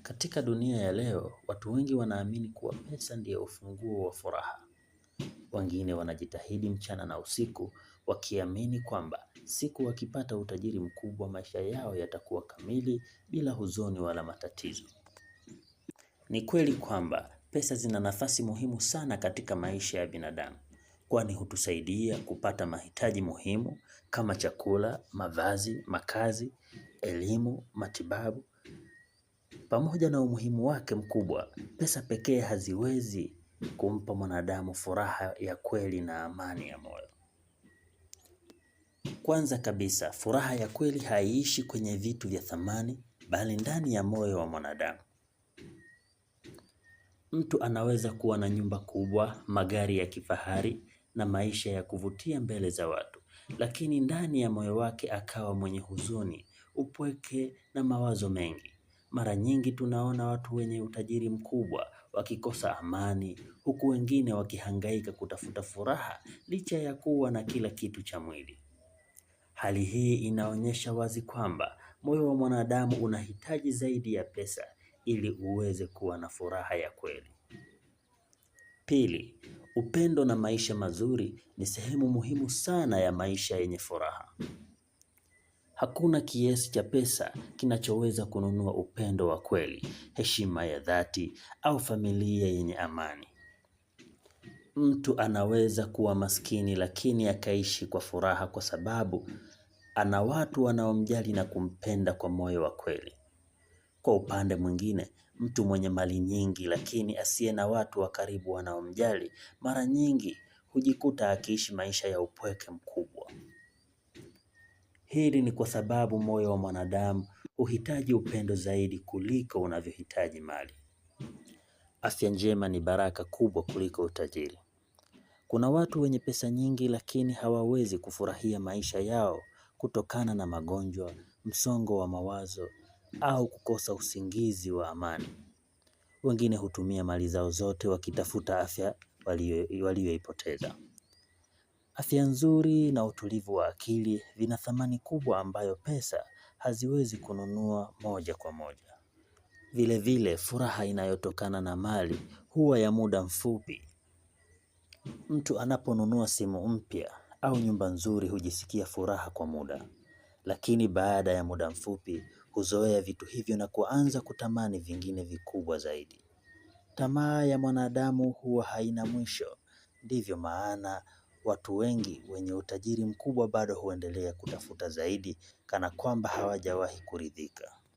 Katika dunia ya leo, watu wengi wanaamini kuwa pesa ndiyo ufunguo wa furaha. Wengine wanajitahidi mchana na usiku, wakiamini kwamba siku wakipata utajiri mkubwa maisha yao yatakuwa kamili bila huzuni wala matatizo. Ni kweli kwamba pesa zina nafasi muhimu sana katika maisha ya binadamu, kwani hutusaidia kupata mahitaji muhimu kama chakula, mavazi, makazi, elimu, matibabu. Pamoja na umuhimu wake mkubwa, pesa pekee haziwezi kumpa mwanadamu furaha ya kweli na amani ya moyo. Kwanza kabisa, furaha ya kweli haiishi kwenye vitu vya thamani, bali ndani ya moyo wa mwanadamu. Mtu anaweza kuwa na nyumba kubwa, magari ya kifahari na maisha ya kuvutia mbele za watu, lakini ndani ya moyo wake akawa mwenye huzuni, upweke na mawazo mengi. Mara nyingi tunaona watu wenye utajiri mkubwa, wakikosa amani, huku wengine wakihangaika kutafuta furaha licha ya kuwa na kila kitu cha mwili. Hali hii inaonyesha wazi kwamba moyo wa mwanadamu unahitaji zaidi ya pesa ili uweze kuwa na furaha ya kweli. Pili, upendo na maisha mazuri ni sehemu muhimu sana ya maisha yenye furaha. Hakuna kiasi cha pesa kinachoweza kununua upendo wa kweli, heshima ya dhati au familia yenye amani. Mtu anaweza kuwa maskini lakini akaishi kwa furaha kwa sababu ana watu wanaomjali na kumpenda kwa moyo wa kweli. Kwa upande mwingine, mtu mwenye mali nyingi lakini asiye na watu wa karibu wanaomjali, mara nyingi hujikuta akiishi maisha ya upweke mkubwa. Hili ni kwa sababu moyo wa mwanadamu huhitaji upendo zaidi kuliko unavyohitaji mali. Afya njema ni baraka kubwa kuliko utajiri. Kuna watu wenye pesa nyingi lakini hawawezi kufurahia maisha yao kutokana na magonjwa, msongo wa mawazo au kukosa usingizi wa amani. Wengine hutumia mali zao zote wakitafuta afya walioipoteza. Afya nzuri na utulivu wa akili vina thamani kubwa ambayo pesa haziwezi kununua moja kwa moja. Vile vile furaha inayotokana na mali huwa ya muda mfupi. Mtu anaponunua simu mpya au nyumba nzuri hujisikia furaha kwa muda. Lakini baada ya muda mfupi huzoea vitu hivyo na kuanza kutamani vingine vikubwa zaidi. Tamaa ya mwanadamu huwa haina mwisho. Ndivyo maana watu wengi wenye utajiri mkubwa bado huendelea kutafuta zaidi kana kwamba hawajawahi kuridhika.